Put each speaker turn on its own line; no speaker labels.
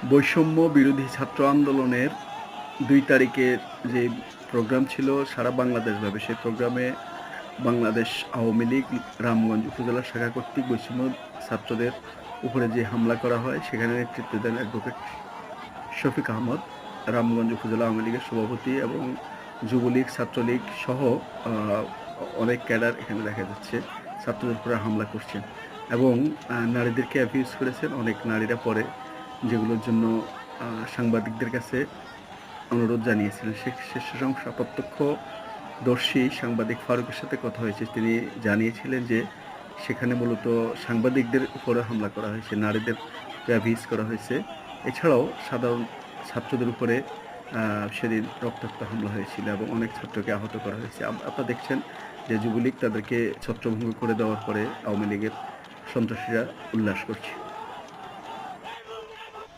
বৈষম্য বিরোধী ছাত্র আন্দোলনের ২ তারিখের যে প্রোগ্রাম ছিল সারা বাংলাদেশব্যাপী, সেই প্রোগ্রামে বাংলাদেশ আওয়ামী লীগ রামগঞ্জ উপজেলা শাখা কর্তৃক বৈষম্য ছাত্রদের উপরে যে হামলা করা হয়, সেখানে নেতৃত্ব দেন অ্যাডভোকেট শফিক আহমদ, রামগঞ্জ উপজেলা আওয়ামী লীগের সভাপতি, এবং যুবলীগ, ছাত্রলীগ সহ অনেক ক্যাডার এখানে দেখা যাচ্ছে ছাত্রদের উপরে হামলা করছেন এবং নারীদেরকে অ্যাবিউজ করেছেন। অনেক নারীরা পরে যেগুলোর জন্য সাংবাদিকদের কাছে অনুরোধ জানিয়েছিলেন। সে প্রত্যক্ষদর্শী সাংবাদিক ফারুকের সাথে কথা হয়েছে। তিনি জানিয়েছিলেন যে সেখানে মূলত সাংবাদিকদের উপরে হামলা করা হয়েছে, নারীদের অ্যাবিউজ করা হয়েছে। এছাড়াও সাধারণ ছাত্রদের উপরে সেদিন রক্তাক্ত হামলা হয়েছিল এবং অনেক ছাত্রকে আহত করা হয়েছে। আপনারা দেখছেন যে যুবলীগ তাদেরকে ছত্রভঙ্গ করে দেওয়ার পরে আওয়ামী লীগের সন্ত্রাসীরা উল্লাস করছে।